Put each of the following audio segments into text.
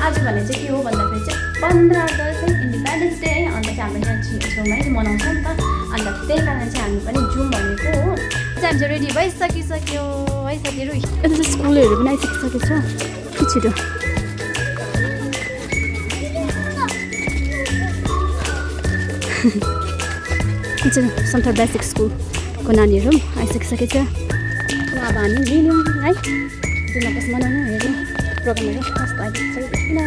आज भने चाहिँ के हो भन्दाखेरि चाहिँ 15 अगस्त चाहिँ इन्डिपेन्डेन्स डे है। अन्त चाहिँ हाम्रो यहाँ छेउमै मनाउँछ नि त, अन्त त्यही कारण चाहिँ हामी पनि जाउँ भनेको हो। चाहिँ हामी चाहिँ रेडी भइसकिसक्यो है साथीहरू। यता चाहिँ स्कुलहरू पनि आइसकिसकेको छ कि छिटो। चाहिँ सन्थर बेसिक स्कुलको नानीहरू पनि आइसकिसकेको छ। अब हामी लियौँ है, जुन मनाउनु हेर्नु प्रोग्रामहरू कस्तो आइसकेको छ किन।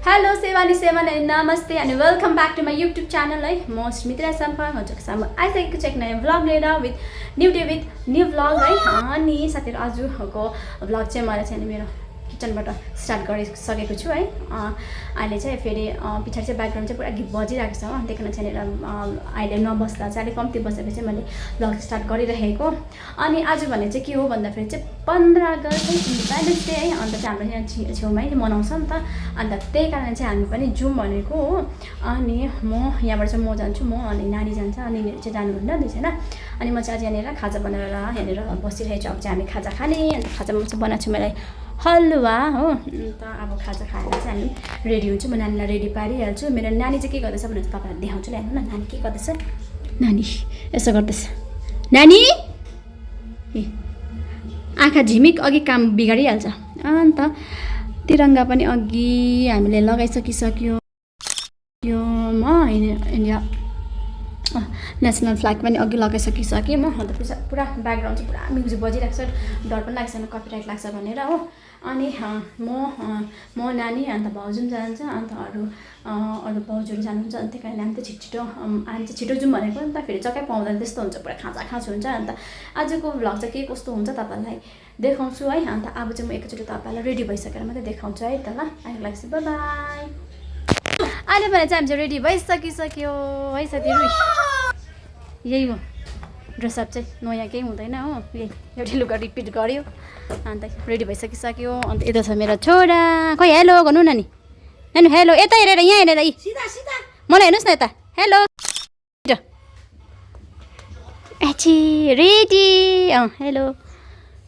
हेलो सेवानी सेवन एन्ड नमस्ते and welcome back to my YouTube channel है। म स्मित्रा सम्पा हजुरको सामु आइसकेको छ एक नयाँ भ्लग लिएर with new day with new vlog है। अनि साथीहरू आजको भ्लग चाहिँ मैले चाहिँ मेरो किचनबाट स्टार्ट गरिसकेको छु है। अहिले चाहिँ फेरि पछाडि चाहिँ ब्याकग्राउन्ड चाहिँ पुरा गीत बजिरहेको छ हो, त्यही कारण चाहिँ अहिले नबस्दा चाहिँ अलिक कम्ती बसेपछि मैले भ्लग स्टार्ट गरिरहेको। अनि आज भने चाहिँ के हो भन्दाखेरि चाहिँ 15 अगस्त चाहिँ इन्डिपेन्डेन्स डे है। अन्त चाहिँ हाम्रो यहाँ छेउमै मनाउँछ नि त, अन्त त्यही कारण चाहिँ हामी पनि जाउँ भनेको हो। अनि म यहाँबाट चाहिँ म जान्छु, म अनि नानी जान्छ, अनि चाहिँ जानुहुन्न दुईजना। अनि म चाहिँ आज यहाँनिर खाजा बनाएर यहाँनिर बसिरहेको छु। अब चाहिँ हामी खाजा खाने, अन्त खाजामा चाहिँ बनाएको छु मैले हलुवा हो। अन्त अब खाजा खाएर चाहिँ हामी रेडी हुन्छौँ। म नानीलाई रेडी पारिहाल्छु। मेरो नानी चाहिँ के गर्दैछ भनेर तपाईँलाई देखाउँछु ल। हेर्नु न नानी के गर्दैछ। नानी यसो गर्दैछ। नानी ए आँखा झिमिक अघि काम बिगाडिहाल्छ। अन्त तिरङ्गा पनि अघि हामीले लगाइसकिसक्यो। यो म इन्डिया नेसनल फ्ल्याग पनि अघि लगाइसकिसकेँ म। अन्त पुरा ब्याकग्राउन्ड चाहिँ पुरा म्युजिक बजिरहेको छ, डर पनि लाग्छ कपिराइट लाग्छ भनेर हो। अनि म नानी अन्त भाउजू पनि जान्छ, अन्त अरू भाउजूहरू जानुहुन्छ। अन्त त्यही कारण हामी त छिटो हामी चाहिँ छिटो जाउँ भनेको नि त, फेरि जग्गै पाउँदैन त्यस्तो हुन्छ, पुरा खाँचो हुन्छ। अन्त आजको भ्लग चाहिँ के कस्तो हुन्छ तपाईँलाई देखाउँछु है। अन्त अब चाहिँ म एकैचोटि तपाईँलाई रेडी भइसकेर मात्रै देखाउँछु है त ल। अहिले लाग्छ बाई बाई। अहिले भने चाहिँ हामी चाहिँ रेडी भइसकिसक्यो है साथीहरू। यही हो ड्रेसअप चाहिँ, नयाँ केही हुँदैन हो, यही एउटै लुगा रिपिट गऱ्यो। अन्त रेडी भइसकिसक्यो। अन्त यता छ मेरो छोरा, खोइ हेलो गर्नु न नि। हेर्नु हेलो, यता हेरेर यहाँ हेरेर मलाई हेर्नुहोस् न यता। Hello Aichi ready hello.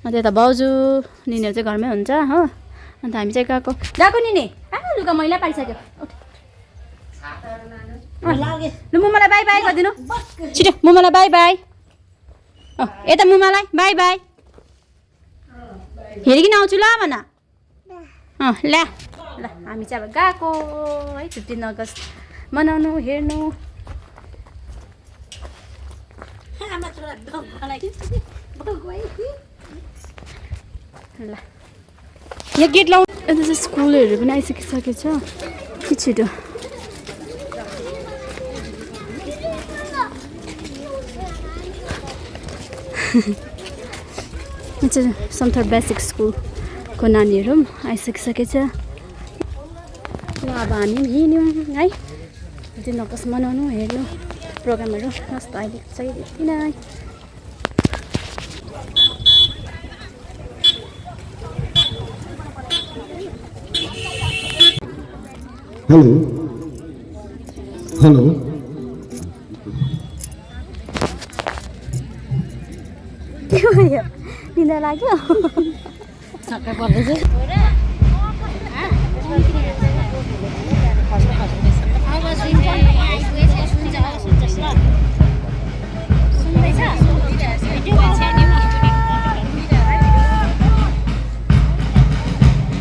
अन्त यता भाउजू निनीहरू चाहिँ घरमै हुन्छ हो। अन्त हामी चाहिँ गएको नि लुगा मैला पारिसक्यो। लु मुमालाई बाई बाई गरिदिनु छिटो, मुमालाई बाई बाई। यता मुमालाई बाई बाई हेरिकन आउँछु ल भन। ल्या ल हामी चाहिँ अब गएको है 15 अगस्त मनाउनु हेर्नु। ल यहाँ गेट लाउनु। अन्त चाहिँ स्कुलहरू पनि आइसकिसकेको छ कि छिटो। चाहिँ सन्थर बेसिक स्कुलको नानीहरू पनि आइसकिसकेको छ। ल अब हामी पनि हिँड्यौँ है, दिन अगस्त मनाउनु हेर्नु प्रोग्रामहरू कस्तो अहिले चाहिँ किन। हेलो हेलो के भयो निदा लाग्यो सबै पर्दैछ।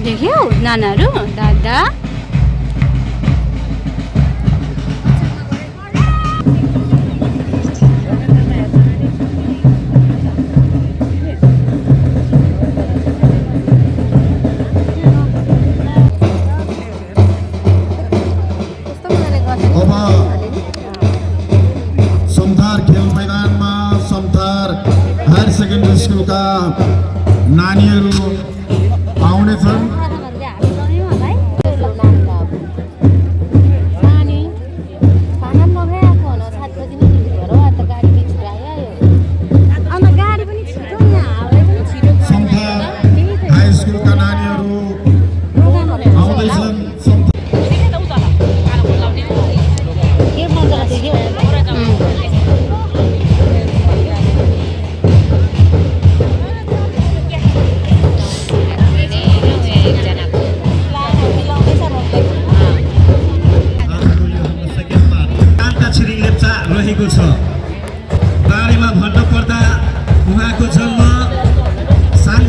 देख्यौ नानाहरू दादा सेकेन्डरी स्कुलका नानीहरू आउनेछन्।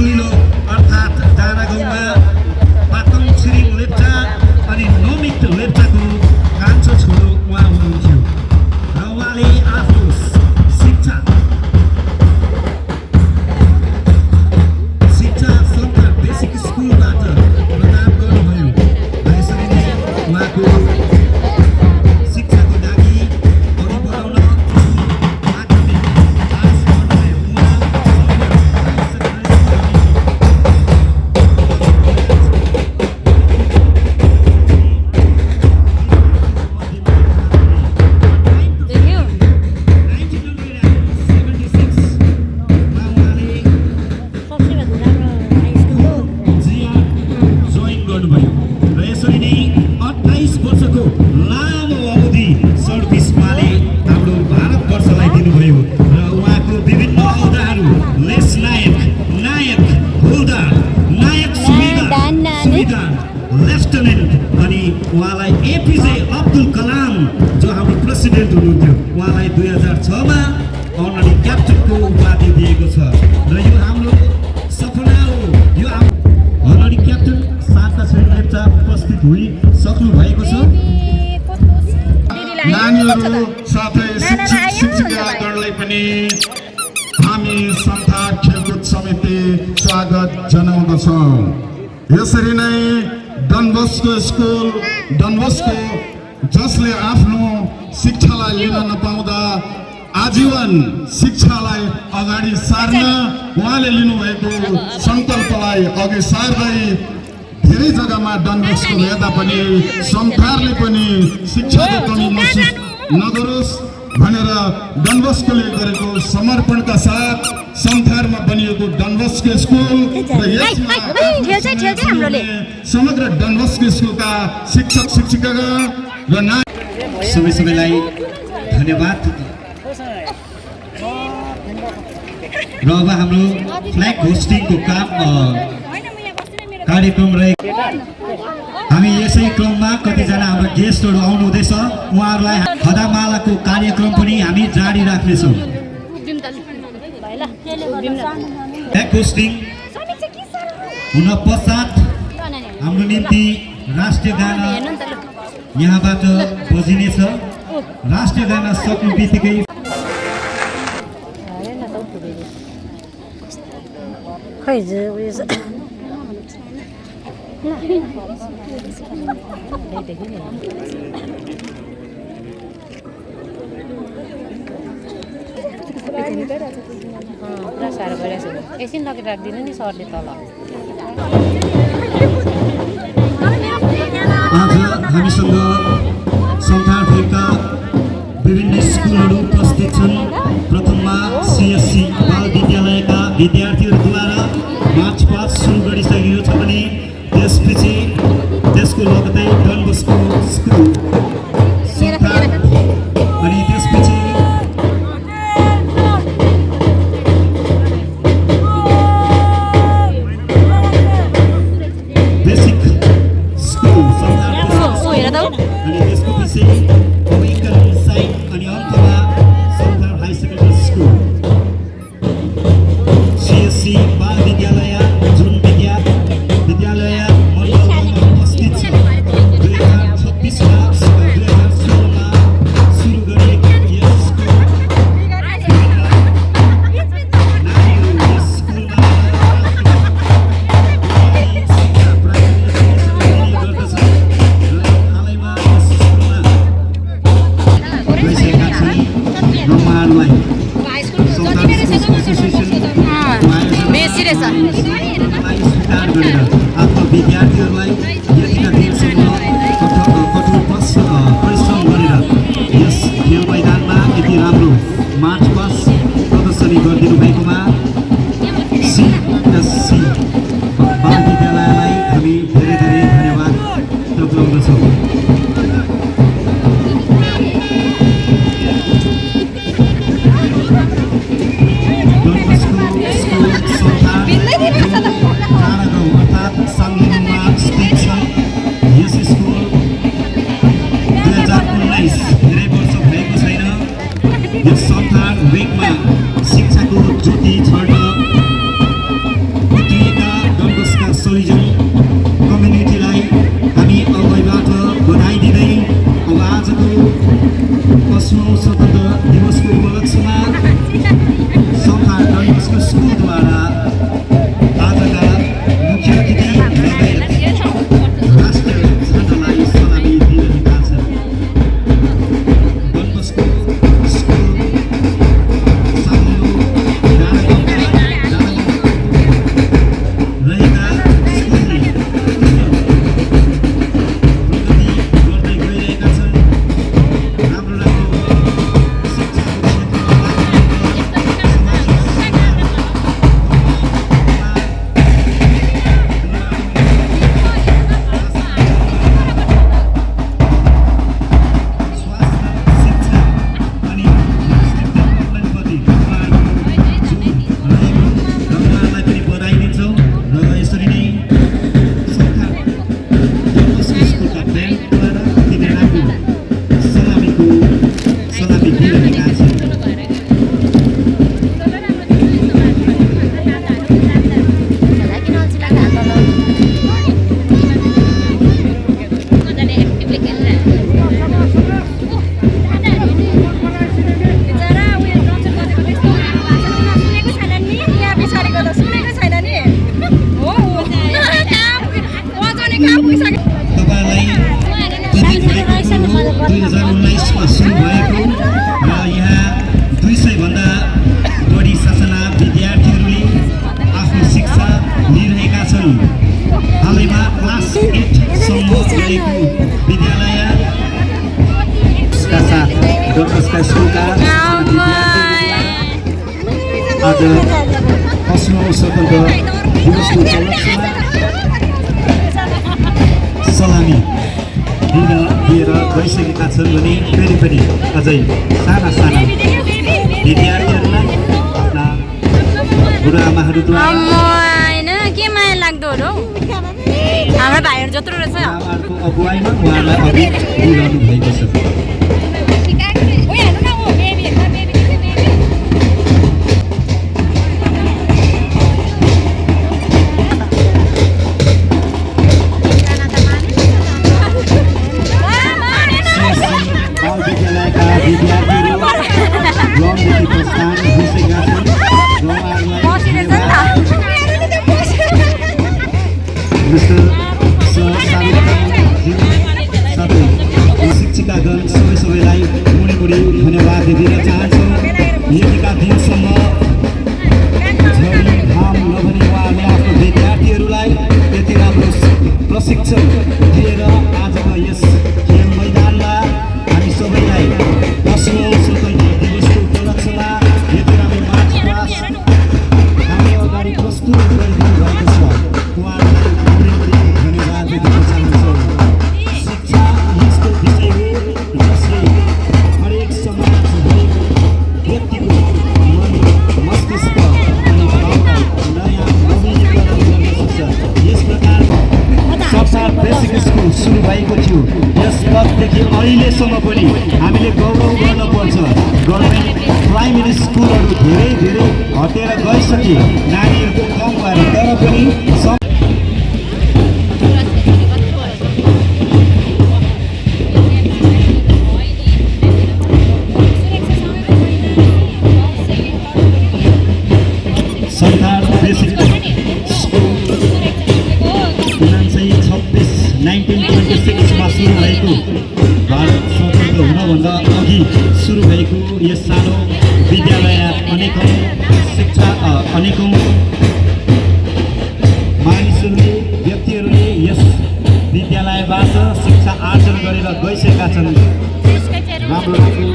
दुईलो अर्थात् डाँडा गाउँमा पातङ छिरिङ लेप्चा अनि नमित लेप्चाको कान्छो छोरो उहाँ हुनुहुन्थ्यो र उहाँले आफ्नो शिक्षा सन्तान बेसिक स्कुलबाट प्रदान गर्नुभयो र यसरी नै उहाँको शिक्षाको लागि अघि बढाउन माध्यमिक पास गर्नुभयो उहाँ लेफ्टिनेन्ट अनि उहाँलाई एपीजे अब्दुल कलाम जो हाम्रो प्रेसिडेन्ट हुनुहुन्थ्यो उहाँलाई 2006 मा अनरी क्याप्टनको उपाधि दिएको छ र यो हाम्रो सपना हो यो अनरी क्याप्टन शारदा छिरिङ लेप्चा उपस्थित सक्नु भएको छ नानीहरू साथै शिक्षक शिक्षिकागणलाई पनि हामी संथाल खेलकुद समिति स्वागत जनाउँदछौँ। यसरी नै डनबस्को स्कुल डनबस्को जसले आफ्नो शिक्षालाई लिन नपाउँदा आजीवन शिक्षालाई अगाडि सार्न उहाँले लिनुभएको सङ्कल्पलाई अघि सार्दै धेरै जग्गामा डनबस्को हेर्दा पनि संथालले पनि शिक्षाको कमी महसुस नगरोस् भनेर डनबस्कोले गरेको समर्पणका साथ संथारमा बनिएको डनबस्को स्कुल र यसमा समग्र डनबस्को स्कुलका शिक्षक शिक्षिकागण र सबैलाई धन्यवाद। र अब हाम्रो फ्ल्याग होस्टिङको कार्यक्रम रहेको हामी यसै क्रममा कतिजना हाम्रो गेस्टहरू आउनु हुँदैछ उहाँहरूलाई खदामालाको कार्यक्रम पनि हामी जारी राख्नेछौँ। फ्ल्याग होस्टिङ हुन पश्चात हाम्रो निम्ति राष्ट्रिय गाना यहाँबाट बजिनेछ। राष्ट्रिय गाना सक्नु बित्तिकै पुरा साह्रो भइरहेछ एकछिन लगेर राखिदिनु नि सरले तल आज हामीसँग संथाल भेगका विभिन्न स्कुलहरू उपस्थित छन्। प्रथममा सीएससी बाल विद्यालयका विद्यार्थीहरूद्वारा मार्च पास्ट सुरु गरिसकेको छ भने त्यसपछि त्यसको लगतै डनबस्को स्कुल संथाल अनि त्यसपछि बेसिक स्कुल संथाल अनि त्यसपछि अवेकन साइट अनि अन्तमा Santhal high secondary school CSC बाल विद्यालय जुन विद्यालय मण्डलमा उपस्थित छ। 2026 मा 2016 मा सुरु गरिएको यस स्कुल नानीहरू यस स्कुलमा शिक्षा प्राप्त गर्दछ र हालैमा यस स्कुलमा गइसकेका छन् र उहाँहरूलाई संथाल एसोसिएसन बेसी रहेछ स्वीकार गरेर आफ्नो विद्यार्थीहरूलाई यतिका दिनसम्म कठोर परिश्रम गरेर यस खेल मैदानमा यति राम्रो मार्च पास्ट प्रदर्शनी गरिदिनु भएकोमा सीएससी बाल विद्यालयलाई हामी धेरै धेरै धन्यवाद टक्राउँदछौँ। अर्थात् साङ्गेमा स्थित छ। आज 8औं स्वतन्त्र दिवसको उपलक्ष्यमा सलामी दिएर गइसकेका छन् भने फेरि पनि अझै साना साना विद्यार्थीहरूलाई आफ्ना गुरुआमाहरूद्वारा होइन के माया लाग्दो हो हाम्रो भाइहरू जत्रो रहेछ आमाहरूको अगुवाईमा उहाँलाई अघि दिइरहनु भएको छ। शिक्षिकागण सबैलाई मुडी मुडी धन्यवाद दिन चाहन्छौँ। यतिका दिनसम्म झरी घाम नभनी उहाँले आफ्नो विद्यार्थीहरूलाई यति राम्रो प्रशिक्षण दिएर आजको यस खेल मैदानमा हामी सबैलाई 8औं स्वतन्त्र दिवसको उपलक्ष्यमा यति राम्रो मार्च पास्ट हाम्रो अगाडि प्रस्तुत गरिदिनु भएको छ। उहाँहरूलाई मुडी मुडी धन्यवाद दिन चाहन्छौँ। शिक्षा यस्तो विषय हो जसले हरेक समाज हरेक व्यक्तिको मन मस्तिष्क अनि भावलाई नयाँ नवीनीकरण गर्न सक्छ। यस प्रकार सरकार बेसिक स्कुल सुरु भएको थियो। यस पददेखि अहिलेसम्म पनि हामीले गौरव गर्नुपर्छ। गभर्मेन्ट प्राइमेरी स्कुलहरू धेरै धेरै हटेर गइसके, नानीहरूको कम भएर तर पनि सरकार बेसिक स्कुल 1926मा सुरु भएको भारत स्वतन्त्र हुनभन्दा अघि सुरु भएको यस सानो विद्यालय अनेकौँ मानिसहरूले व्यक्तिहरूले यस विद्यालयबाट शिक्षा आर्जन गरेर गइसकेका छन्। राम्रो राम्रो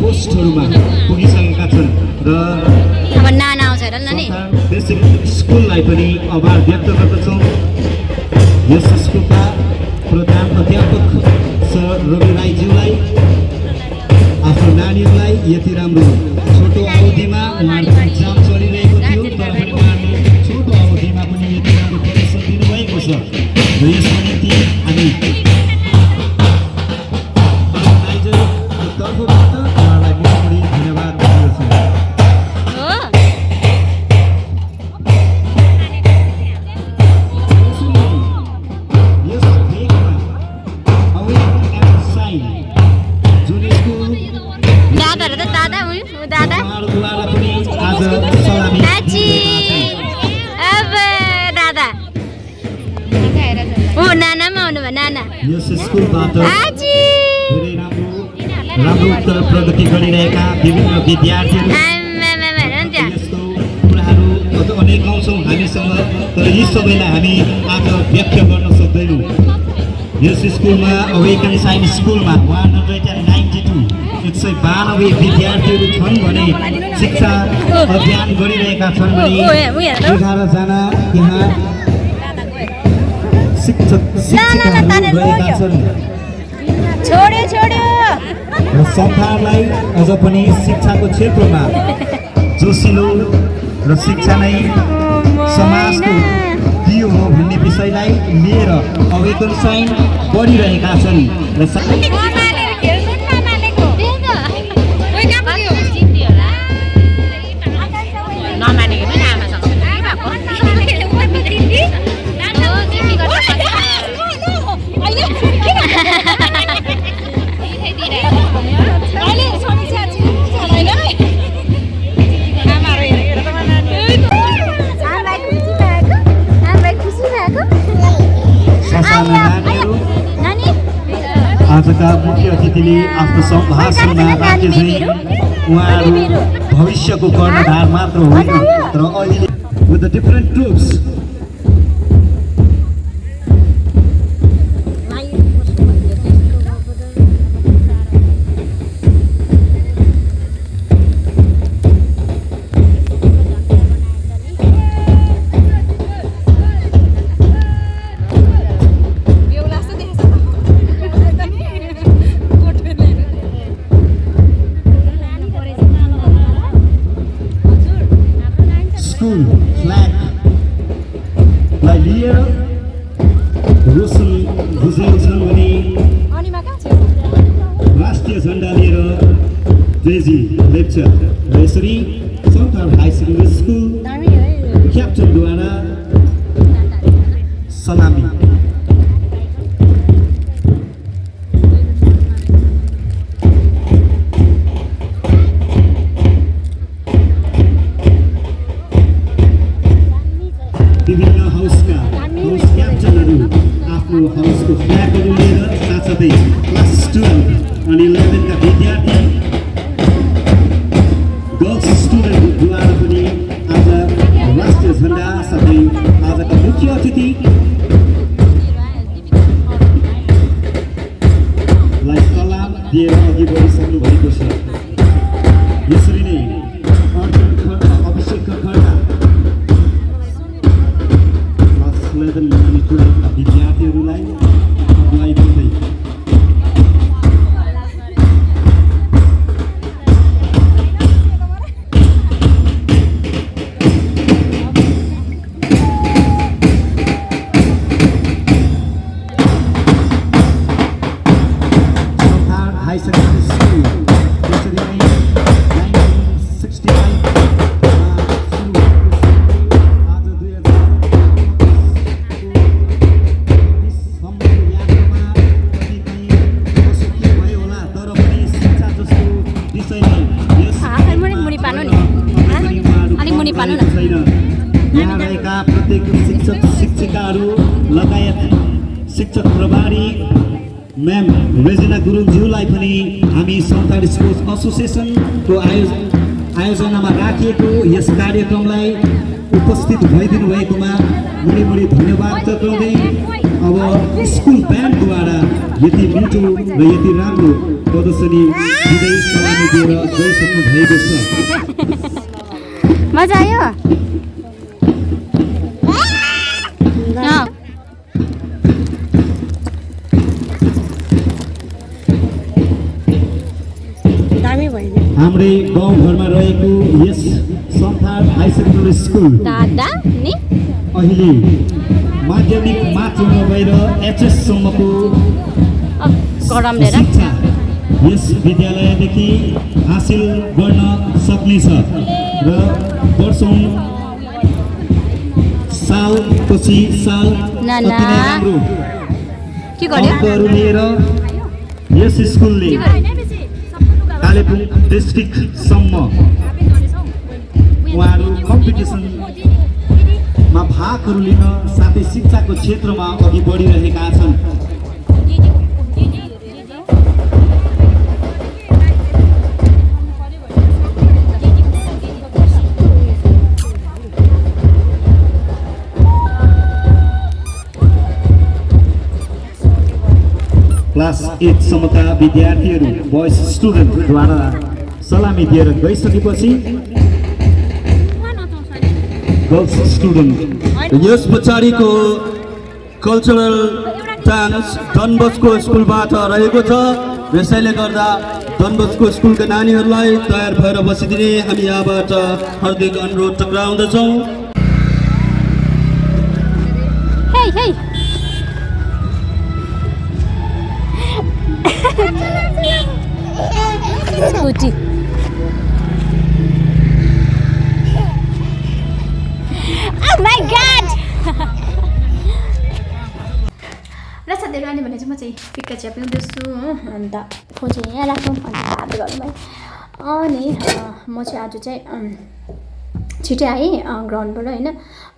पोस्टहरूमा पुगिसकेका छन् र अब नाना आउँछ हेर न नि बेसिक स्कुललाई पनि आभार व्यक्त गर्दछौँ। यस स्कुलका प्रधान अध्यापक सर रवि राईज्यूलाई आफ्नो नानीहरूलाई यति राम्रो छोटो अवधिमा उहाँहरूको इक्जाम चलिरहेको थियो तर पनि उहाँहरूले छोटो अवधिमा पनि यति राम्रो प्रदर्शन दिनुभएको छ र यसको निम्ति हामी तर्फबाट उहाँलाई मुखी धन्यवाद दिँदछौँ। यस स्कुलबाट धेरै राम्रो प्रगति गरिरहेका विभिन्न विद्यार्थीहरू यस्तो कुराहरू अझ अनेकौँ छौँ हामीसँग तर यी सबैलाई हामी आज व्याख्या गर्न सक्दैनौँ। यस स्कुलमा अवेकन साइन्स स्कुलमा 192 विद्यार्थीहरू छन् भने शिक्षा अध्ययन गरिरहेका छन् भने 11जना यहाँ शिक्षिकाहरू रहेका छन्। र सरकारलाई अझ पनि शिक्षाको क्षेत्रमा जोसिलो र शिक्षा नै समाजको दियो हो भन्ने विषयलाई लिएर अवेकन साइन बढिरहेका छन् र आजका मुख्य अतिथिले आफ्नो भाषणमा राखे चाहिँ उहाँहरू भविष्यको कर्णधार मात्र होइन तर अहिले with the different troops school फ्ल्यागलाई लिएर रोशन भुजेल छन् भने राष्ट्रिय झन्डा लिएर जेजी लेप्चा र यसरी सन्थाल हाई सेकेन्डरी स्कुल क्याप्टनद्वारा सलामी। विभिन्न हाउस क्याप्टनहरू आफ्नो हाउसको फ्ल्यागहरू लिएर साथसाथै क्लास 12 अनि 11 का विद्यार्थी गर्ल्स स्टुडेन्टद्वारा पनि आज राष्ट्रिय झन्डा साथै आजका मुख्य अतिथिलाई सलाम दिएर अघि बढिसक्नु भएको छ। यसरी नै अभिषेक खड्का क्लास 11 अनि 12 का विद्यार्थीहरूलाई अगुवाई गर्दै हाई सेकेन्डरी स्कुल यसरी नै 1965 आज 2020 यात्रामा कति कहीँ असुखी भयो होला तर पनि शिक्षा जस्तो विषयलाई यस यहाँ रहेका प्रत्येक शिक्षक शिक्षिकाहरू लगायत शिक्षक प्रभारी म्याम रेजिना गुरुङज्यूलाई पनि हामी सन्थाल स्पोर्ट्स एसोसिएसनको आयोजनामा राखिएको यस कार्यक्रमलाई उपस्थित भइदिनु भएकोमा मुडी धन्यवाद जनाउँदै अब स्कुल ब्यान्डद्वारा यति मिठो र यति राम्रो प्रदर्शनी दिँदै सलामी दिएर गइसक्नु भएको छ। मजा आयो? हाम्रै गाउँघरमा रहेको यस सन्थाल हाई सेकेन्डरी स्कुल अहिले माध्यमिक मात्र नभएर एचएस सम्मको शिक्षा यस विद्यालयदेखि हासिल गर्न सक्नेछ र वर्षौं सालपछि साल अति नै राम्रो अङ्कहरू लिएर यस स्कुलले कालेबुङ डिस्ट्रिक्टसम्म उहाँहरू कम्पिटिसनमा भागहरू लिन साथै शिक्षाको क्षेत्रमा अघि बढिरहेका छन्। क्लास 8 सम्मका विद्यार्थीहरू बोइज स्टुडेन्टद्वारा सलामी दिएर गइसकेपछि गर्ल्स स्टुडेन्ट यस पछाडिको कल्चरल डान्स डनबस्को स्कुलबाट रहेको छ। यसैले गर्दा डनबस्को स्कुलका नानीहरूलाई तयार भएर बसिदिने हामी यहाँबाट हार्दिक अनुरोध टक्राउँदछौँ। Scooty. Oh my god! र साथीहरू अहिले भने चाहिँ म चाहिँ पिक्का चिया पिउँदैछु अन्त फोन चाहिँ यहाँ राख्छौँ अन्त बात गरौँ है। अनि म चाहिँ आज चाहिँ छिटै आएँ ग्राउन्डबाट होइन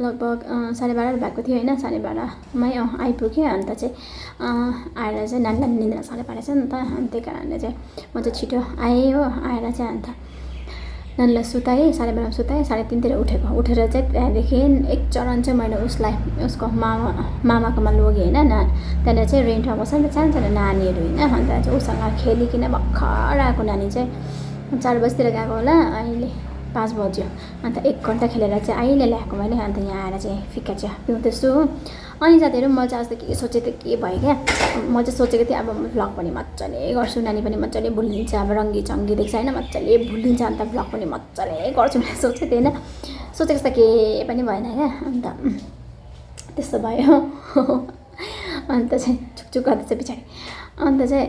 लगभग 12:30 भएको थियो होइन 12:30मै आइपुगेँ अन्त चाहिँ आएर चाहिँ नानीलाई निन्द्रा साह्रै पारेछ नि त अनि त्यही कारणले चाहिँ म चाहिँ छिटो आएँ हो। आएर चाहिँ अन्त नानीलाई सुताएँ 12:30मा सुताएँ 3:30तिर उठेर चाहिँ त्यहाँदेखि एक चरण चाहिँ मैले उसलाई उसको मामाकोमा लगेँ होइन त्यहाँनिर चाहिँ रेन्टमा बस्छ नि त सानो नानीहरू होइन अन्त चाहिँ उसँग खेलिकन भर्खर आएको नानी चाहिँ 4 बजीतिर गएको होला अहिले 5 बज्यो अन्त 1 घन्टा खेलेर चाहिँ अहिले ल्याएको मैले अन्त यहाँ आएर चाहिँ फिक्का चिया पिउँदैछु। अनि साथीहरू म चाहिँ आज के सोचेको थिएँ के भयो क्या म चाहिँ सोचेको थिएँ अब भ्लग पनि मजाले गर्छु नानी पनि मजाले भुलिन्छ अब रङ्गी चङ्गी देख्छ होइन मजाले भुलिन्छ अन्त भ्लग पनि मजाले गर्छु भनेर सोचेको थिएँ होइन सोचेको जस्तो के पनि भएन क्या अन्त त्यस्तो भयो अन्त चाहिँ छुकछुक गर्दैछ पछाडि अन्त चाहिँ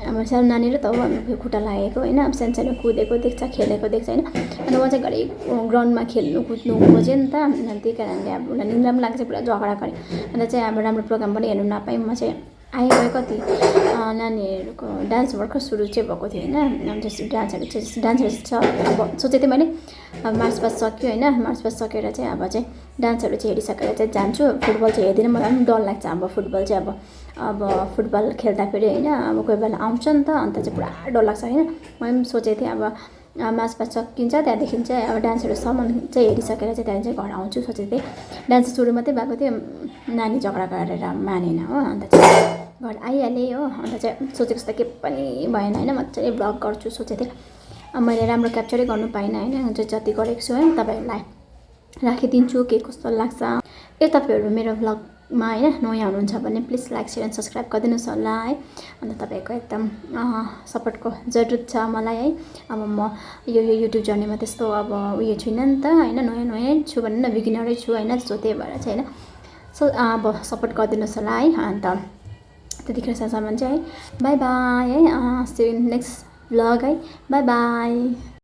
अब सानो नानीले त हो खुट्टा लागेको होइन अब सानो सानो कुदेको देख्छ खेलेको देख्छ होइन अन्त म चाहिँ घरि ग्राउन्डमा खेल्नु कुद्नु खोजेँ नि त अनि त्यही कारणले अब उसलाई निन्द्रा पनि लाग्छ पुरा झगडा गरेँ अन्त चाहिँ अब राम्रो प्रोग्राम पनि हेर्नु नपाएँ म चाहिँ आयो कति नानीहरूको डान्स भर्खर सुरु चाहिँ भएको थियो होइन अब जस्तो डान्सहरू छ अब सोचेको थिएँ मैले अब मार्च पास्ट सक्यो होइन मार्च पास्ट सकेर चाहिँ अब चाहिँ डान्सहरू चाहिँ हेरिसकेर चाहिँ जान्छु फुटबल चाहिँ हेर्दिनँ मलाई पनि डर लाग्छ अब फुटबल चाहिँ अब फुटबल खेल्दाखेरि होइन अब कोही बेला आउँछ नि त अन्त चाहिँ पुरा डर लाग्छ होइन मैले पनि सोचेको थिएँ अब मार्च पास्ट सकिन्छ त्यहाँदेखि चाहिँ अब डान्सहरूसम्म चाहिँ हेरिसकेर चाहिँ त्यहाँदेखि चाहिँ घर आउँछु सोचेको थिएँ डान्स सुरु मात्रै भएको थियो नानी झगडा गरेर मानेन हो अन्त चाहिँ घर आइहालेँ हो अन्त चाहिँ सोचेको जस्तो के पनि भएन होइन मजाले भ्लग गर्छु सोचेको थिएँ अब मैले राम्रो क्याप्चरै गर्नु पाइनँ होइन जति गरेको छु होइन तपाईँहरूलाई राखिदिन्छु के कस्तो लाग्छ ए तपाईँहरू मेरो भ्लगमा होइन नयाँ हुनुहुन्छ भने please like share and subscribe गरिदिनुहोस् होला है अन्त तपाईँहरूको एकदम सपोर्टको जरुरत छ मलाई है अब म यो युट्युब जर्नीमा त्यस्तो अब उयो छुइनँ नि त होइन नयाँ छु भने न बिगिनरै छु होइन सो त्यही भएर चाहिँ होइन सो अब सपोर्ट गरिदिनुहोस् होला है अन्त त्यतिखेरसम्म चाहिँ है बाई बाई है सी यु नेक्स्ट भ्लग है बाई बाई